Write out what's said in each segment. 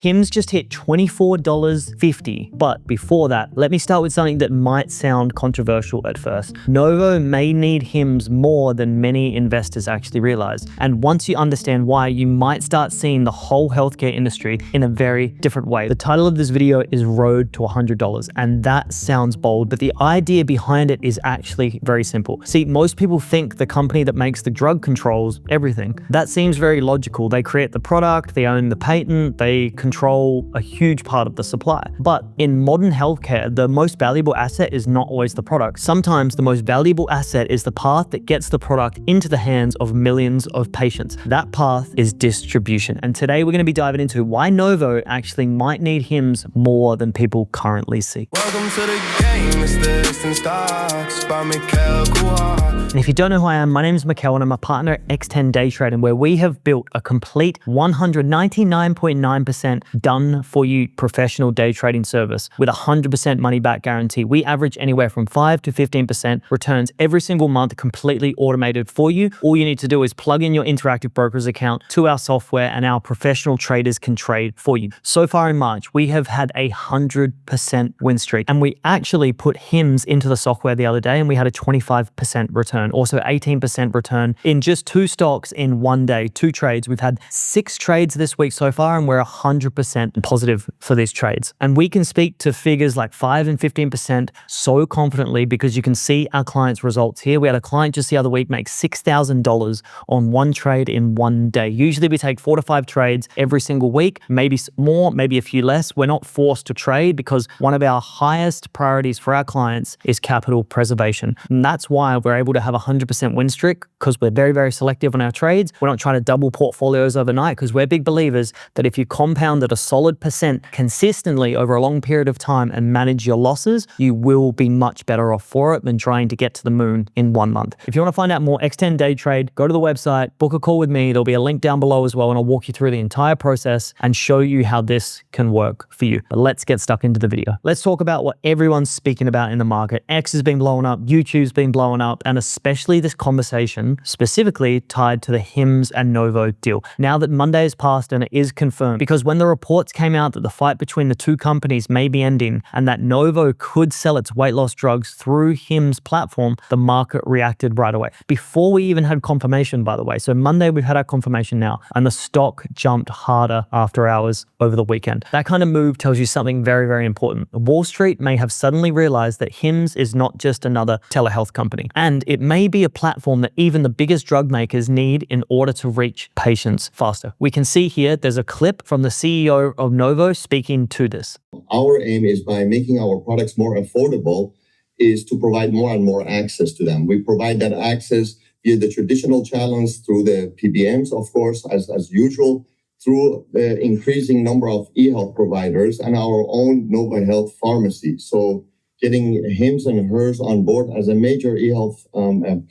Hims just hit $24.50. But before that, let me start with something that might sound controversial at first. Novo may need Hims more than many investors actually realize. And once you understand why, you might start seeing the whole healthcare industry in a very different way. The title of this video is Road to $100, and that sounds bold, but the idea behind it is actually very simple. See, most people think the company that makes the drug controls everything. That seems very logical. They create the product, they own the patent, they control a huge part of the supply. But in modern healthcare, the most valuable asset is not always the product. Sometimes the most valuable asset is the path that gets the product into the hands of millions of patients. That path is distribution. And today we're going to be diving into why Novo actually might need Hims more than people currently see. Welcome to the game, it's the Instant Stocks by Mikhail Kuhar. And if you don't know who I am, my name is Mikhail and I'm a partner at X10 Day Trading, where we have built a complete 199.9% done for you professional day trading service with 100% money back guarantee. We average anywhere from 5 to 15% returns every single month, completely automated for you. All you need to do is plug in your Interactive Brokers account to our software and our professional traders can trade for you. So far in March, we have had a 100% win streak, and we actually put Hims into the software the other day and we had a 25% return, also 18% return in just 2 stocks in 1 day, 2 trades. We've had 6 trades this week so far and we're 100% positive for these trades. And we can speak to figures like 5 and 15% so confidently because you can see our clients' results here. We had a client just the other week make $6,000 on 1 trade in 1 day. Usually we take 4 to 5 trades every single week, maybe more, maybe a few less. We're not forced to trade because one of our highest priorities for our clients is capital preservation. And that's why we're able to have a 100% win streak, because we're very, very selective on our trades. We're not trying to double portfolios overnight because we're big believers that if you compound at a solid percent consistently over a long period of time and manage your losses, you will be much better off for it than trying to get to the moon in 1 month. If you want to find out more X10 Day Trade, go to the website, book a call with me. There'll be a link down below as well, and I'll walk you through the entire process and show you how this can work for you. But let's get stuck into the video. Let's talk about what everyone's speaking about in the market. X has been blowing up, YouTube's been blowing up, and especially this conversation specifically tied to the Hims and Novo deal. Now that Monday has passed and it is confirmed, because when the reports came out that the fight between the 2 companies may be ending and that Novo could sell its weight loss drugs through Hims platform, the market reacted right away. Before we even had confirmation, by the way. So Monday we've had our confirmation now, and the stock jumped harder after hours over the weekend. That kind of move tells you something very, very important. Wall Street may have suddenly realized that Hims is not just another telehealth company, and it may be a platform that even the biggest drug makers need in order to reach patients faster. We can see here, there's a clip from the CEO of Novo speaking to this. Our aim is, by making our products more affordable, is to provide more and more access to them. We provide that access via the traditional channels, through the PBMs, of course, as usual, through the increasing number of e-health providers and our own Novo Health pharmacy. So getting Hims and Hers on board as a major e-health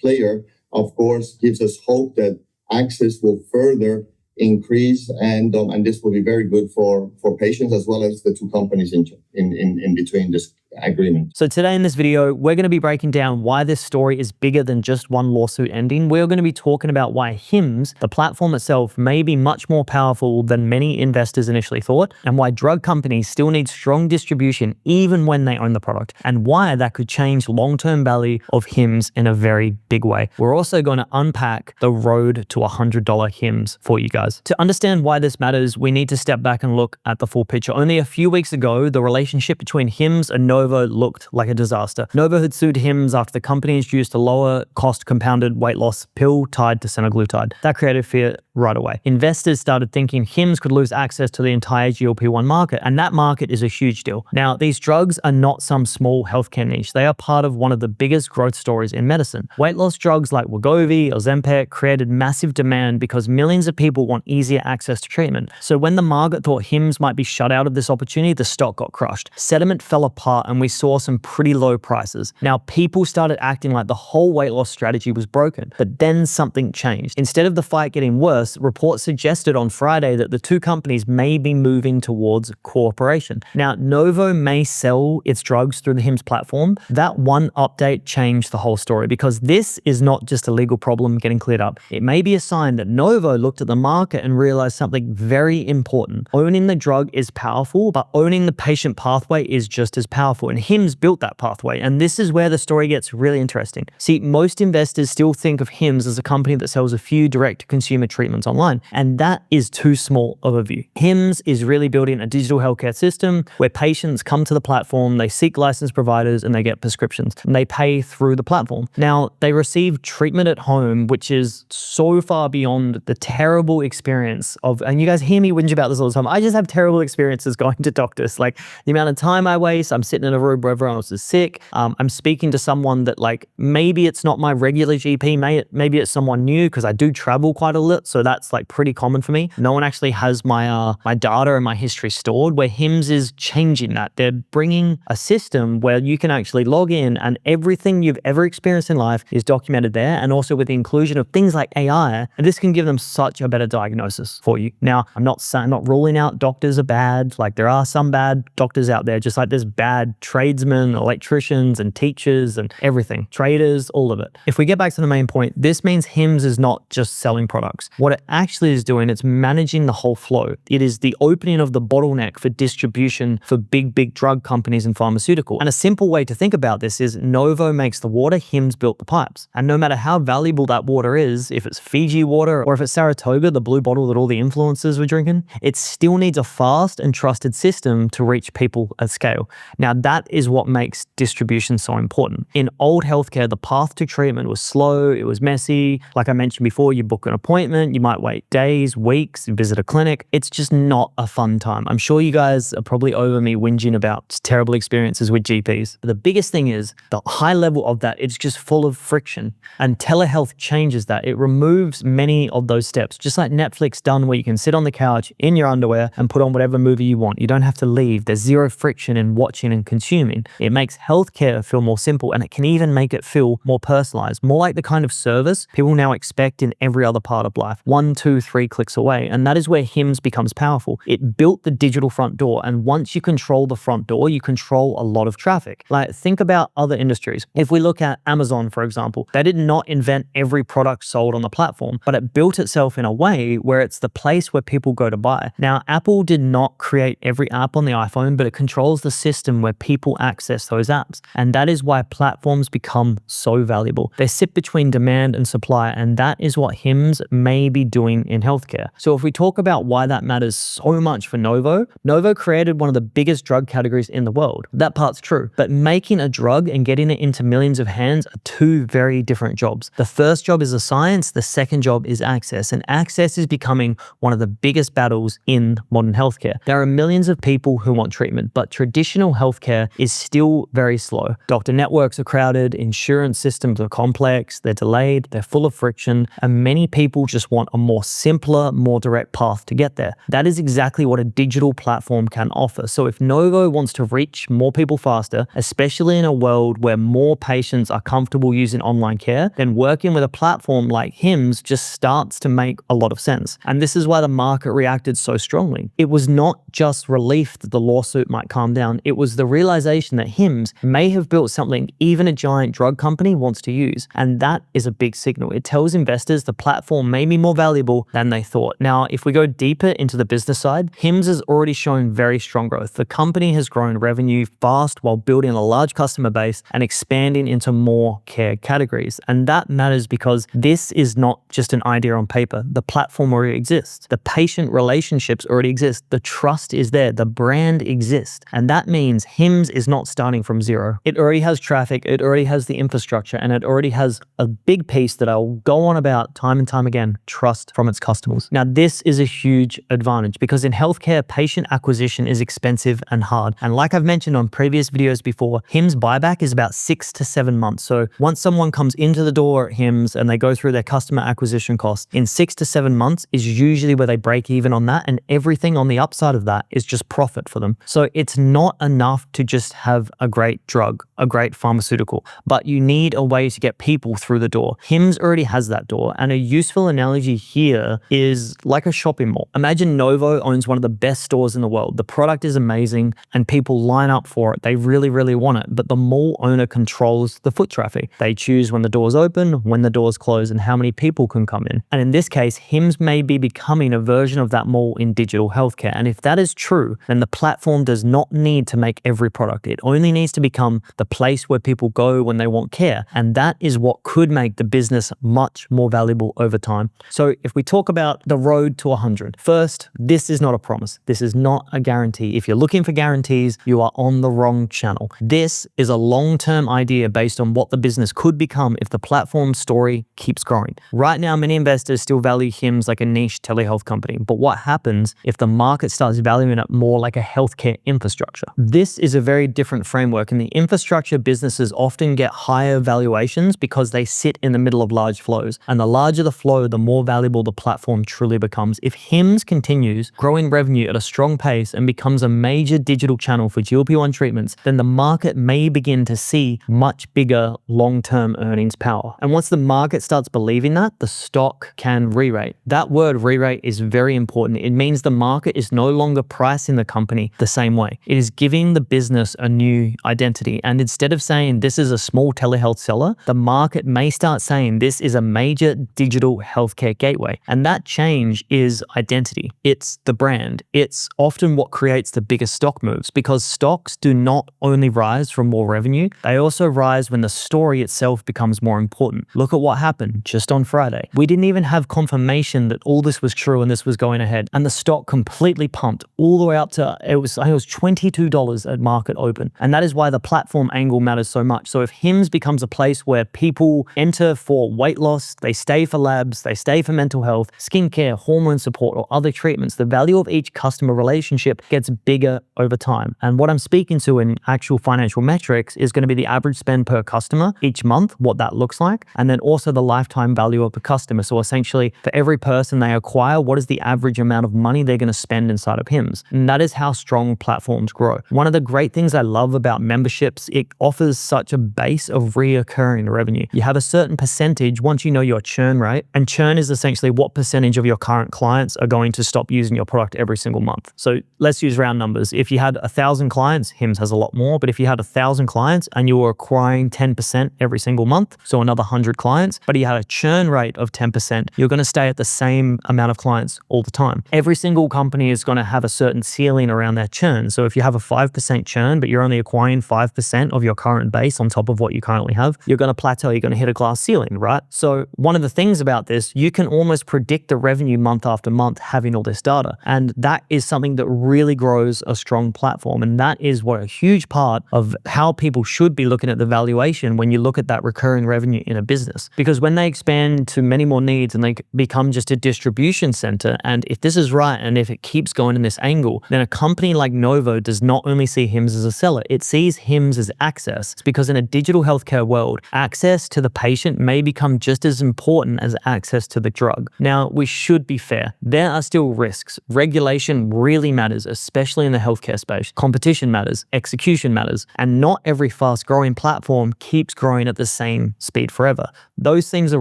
player, of course, gives us hope that access will further increase, and this will be very good for patients as well as the 2 companies in between this agreement. So today in this video, we're going to be breaking down why this story is bigger than just one lawsuit ending. We're going to be talking about why Hims, the platform itself, may be much more powerful than many investors initially thought, and why drug companies still need strong distribution even when they own the product, and why that could change long-term value of Hims in a very big way. We're also going to unpack the road to $100 Hims for you guys. To understand why this matters, we need to step back and look at the full picture. Only a few weeks ago, the relationship between Hims and Novo looked like a disaster. Novo had sued Hims after the company introduced a lower cost compounded weight loss pill tied to semaglutide. That created fear right away. Investors started thinking Hims could lose access to the entire GLP-1 market, and that market is a huge deal. Now, these drugs are not some small healthcare niche. They are part of one of the biggest growth stories in medicine. Weight loss drugs like Wegovy, Ozempic created massive demand because millions of people want easier access to treatment. So when the market thought Hims might be shut out of this opportunity, the stock got crushed. Sentiment fell apart and we saw some pretty low prices. Now, people started acting like the whole weight loss strategy was broken, but then something changed. Instead of the fight getting worse, reports suggested on Friday that the two companies may be moving towards cooperation. Now, Novo may sell its drugs through the Hims platform. That one update changed the whole story, because this is not just a legal problem getting cleared up. It may be a sign that Novo looked at the market and realized something very important. Owning the drug is powerful, but owning the patient pathway is just as powerful. And Hims built that pathway. And this is where the story gets really interesting. See, most investors still think of Hims as a company that sells a few direct-to-consumer treatments online, and that is too small of a view. Hims is really building a digital healthcare system where patients come to the platform, they seek licensed providers, and they get prescriptions, and they pay through the platform. Now, they receive treatment at home, which is so far beyond the terrible experience of, and you guys hear me whinge about this all the time, I just have terrible experiences going to doctors. Like, the amount of time I waste, I'm sitting in a room where everyone else is sick, I'm speaking to someone that, like, maybe it's not my regular GP, maybe it's someone new, because I do travel quite a lot, so that's like pretty common for me. No one actually has my data and my history stored, where Hims is changing that. They're bringing a system where you can actually log in and everything you've ever experienced in life is documented there, and also with the inclusion of things like AI, and this can give them such a better diagnosis for you. Now, I'm not ruling out doctors are bad. Like, there are some bad doctors out there, just like there's bad tradesmen, electricians, and teachers, and everything, traders, all of it. If we get back to the main point, this means Hims is not just selling products. What it actually is doing, it's managing the whole flow. It is the opening of the bottleneck for distribution for big drug companies and pharmaceutical. And a simple way to think about this is Novo makes the water, Hims built the pipes. And no matter how valuable that water is, if it's Fiji water or if it's Saratoga, the blue bottle that all the influencers were drinking, it still needs a fast and trusted system to reach people at scale. Now, that is what makes distribution so important. In old healthcare, the path to treatment was slow, it was messy. Like I mentioned before, you book an appointment, you might wait days, weeks, visit a clinic. It's just not a fun time. I'm sure you guys are probably over me whinging about terrible experiences with GPs. But the biggest thing is the high level of that, it's just full of friction. And telehealth changes that. It removes many of those steps, just like Netflix done, where you can sit on the couch in your underwear and put on whatever movie you want. You don't have to leave. There's zero friction in watching and consuming. It makes healthcare feel more simple, and it can even make it feel more personalized, more like the kind of service people now expect in every other part of life. 1, 2, 3 clicks away. And that is where Hims becomes powerful. It built the digital front door, and once you control the front door, you control a lot of traffic. Like, think about other industries. If we look at Amazon, for example, they did not invent every product sold on the platform, but it built itself in a way where it's the place where people go to buy. Now, Apple did not create every app on the iPhone, but it controls the system where people access those apps. And that is why platforms become so valuable. They sit between demand and supply, and that is what Hims may be doing in healthcare. So if we talk about why that matters so much for Novo, Novo created one of the biggest drug categories in the world. That part's true. But making a drug and getting it into millions of hands are two very different jobs. The first job is the science, the second job is access. And access is becoming one of the biggest battles in modern healthcare. There are millions of people who want treatment, but traditional healthcare is still very slow. Doctor networks are crowded, insurance systems are complex, they're delayed, they're full of friction, and many people just want a more simpler, more direct path to get there. That is exactly what a digital platform can offer. So if Novo wants to reach more people faster, especially in a world where more patients are comfortable using online care, then working with a platform like Hims just starts to make a lot of sense. And this is why the market reacted so strongly. It was not just relief that the lawsuit might calm down, it was the realization that Hims may have built something even a giant drug company wants to use. And that is a big signal. It tells investors the platform may be more valuable than they thought. Now, if we go deeper into the business side, Hims has already shown very strong growth. The company has grown revenue fast while building a large customer base and expanding into more care categories. And that matters because this is not just an idea on paper. The platform already exists. The patient relationships already exist. The trust is there. The brand exists. And that means Hims is not starting from zero. It already has traffic. It already has the infrastructure, and it already has a big piece that I'll go on about time and time again, trust from its customers. Now, this is a huge advantage because in healthcare, patient acquisition is expensive and hard. And like I've mentioned on previous videos before, Hims buyback is about 6 to 7 months. So once someone comes into the door at Hims and they go through their customer acquisition costs, in 6 to 7 months is usually where they break even on that, and everything on the upside of that is just profit for them. So it's not enough to just have a great drug, a great pharmaceutical, but you need a way to get people through the door. Hims already has that door, and a useful analogy here is like a shopping mall. Imagine Novo owns one of the best stores in the world. The product is amazing and people line up for it. They really, really want it, but the mall owner controls the foot traffic. They choose when the doors open, when the doors close, and how many people can come in. And in this case, Hims may be becoming a version of that mall in digital healthcare. And if that is true, then the platform does not need to make every product. It only needs to become the place where people go when they want care. And that is what could make the business much more valuable over time. So if we talk about the road to 100, first, this is not a promise. This is not a guarantee. If you're looking for guarantees, you are on the wrong channel. This is a long-term idea based on what the business could become if the platform story keeps growing. Right now, many investors still value Hims like a niche telehealth company. But what happens if the market starts valuing it more like a healthcare infrastructure? This is a very different framework, and the infrastructure businesses often get higher valuations because they sit in the middle of large flows. And the larger the flow, the more valuable the platform truly becomes. If Hims continues growing revenue at a strong pace and becomes a major digital channel for GLP-1 treatments, then the market may begin to see much bigger long-term earnings power. And once the market starts believing that, the stock can re-rate. That word re-rate is very important. It means the market is no longer pricing the company the same way. It is giving the business a new identity. And instead of saying this is a small telehealth seller, the market may start saying this is a major digital healthcare gateway. And that change is identity. It's the brand. It's often what creates the biggest stock moves, because stocks do not only rise from more revenue, they also rise when the story itself becomes more important. Look at what happened just on Friday. We didn't even have confirmation that all this was true and this was going ahead, and the stock completely pumped all the way up to, I think it was $22 at market open. And that is why the platform angle matters so much. So if Hims becomes a place where people enter for weight loss, they stay for labs, they stay for mental health, skincare, hormone support, or other treatments, the value of each customer relationship gets bigger over time. And what I'm speaking to in actual financial metrics is going to be the average spend per customer each month, what that looks like, and then also the lifetime value of the customer. So essentially, for every person they acquire, what is the average amount of money they're going to spend inside of Hims? And that is how strong platforms grow. One of the great things I love about memberships, it offers such a base of reoccurring revenue. You have a certain percentage once you know your churn rate, and churn is essentially what percentage of your current clients are going to stop using your product every single month. So let's use round numbers. If you had 1,000 clients, Hims has a lot more, but if you had 1,000 clients and you were acquiring 10% every single month, so another 100 clients, but you had a churn rate of 10%, you're going to stay at the same amount of clients all the time. Every single company is going to have a certain ceiling around their churn. So if you have a 5% churn, but you're only acquiring 5% of your current base on top of what you currently have, you're going to plateau, you're going to hit a glass ceiling, right? So one of the things about this, you can almost predict the revenue month after month having all this data. And that is something that really grows a strong platform. And that is what a huge part of how people should be looking at the valuation when you look at that recurring revenue in a business. Because when they expand to many more needs and they become just a distribution center, and if this is right, and if it keeps going in this angle, then a company like Novo does not only see Hims as a seller, it sees Hims as access. It's because in a digital healthcare world, access to the patient may become just as important as access to the drug. Now, we should be fair. There are still risks. Regulation really matters, especially in the healthcare space. Competition matters, execution matters, and not every fast-growing platform keeps growing at the same speed forever. Those things are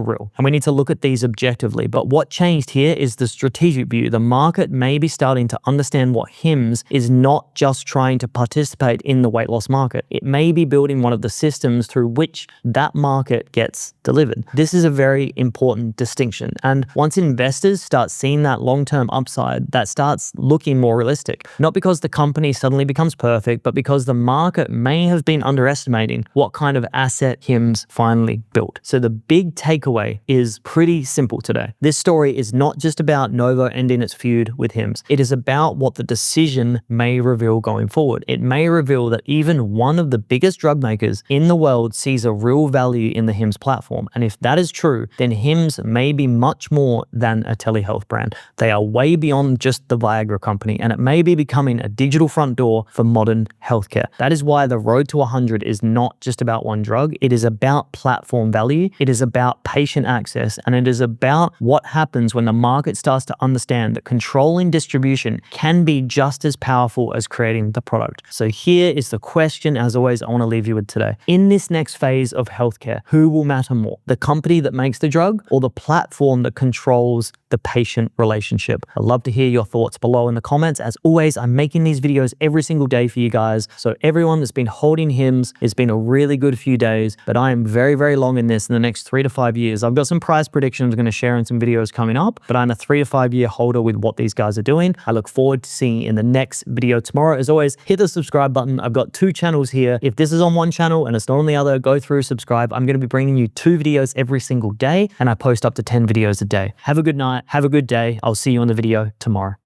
real, and we need to look at these objectively. But what changed here is the strategic view. The market may be starting to understand what Hims is not just trying to participate in the weight loss market. It may be building one of the systems through which that market gets delivered. This is a very important distinction. And once investors start seeing that long-term upside, that starts looking more realistic. Not because the company suddenly becomes perfect, but because the market may have been underestimating what kind of asset Hims finally built. So the big takeaway is pretty simple today. This story is not just about Novo ending its feud with Hims. It is about what the decision may reveal going forward. It may reveal that even one of the biggest drug makers in the world sees a real value in the Hims platform. And if that is true, then Hims may be much more than a telehealth brand. They are way beyond just the Viagra company, and it may be becoming a digital front door for modern healthcare. That is why the road to 100 is not just about one drug. It is about platform value. It is about patient access, and it is about what happens when the market starts to understand that controlling distribution can be just as powerful as creating the product. So here is the question, as always, I want to leave you with today. In this next phase of healthcare, who will matter more? The company that makes the drug or the platform that controls the patient relationship? I'd love to hear your thoughts below in the comments. As always, I'm making these videos every single day for you guys. So everyone that's been holding Hims, it's been a really good few days, but I am very, very long in this in the next 3 to 5 years. I've got some price predictions I'm going to share in some videos coming up, but I'm a 3 to 5 year holder with what these guys are doing. I look forward to seeing you in the next video tomorrow. As always, hit the subscribe button. I've got 2 channels here. If this is on one channel and it's not on the other, go through, subscribe. I'm going to be bringing you 2 videos every single day, and I post up to 10 videos a day. Have a good night. Have a good day. I'll see you on the video tomorrow.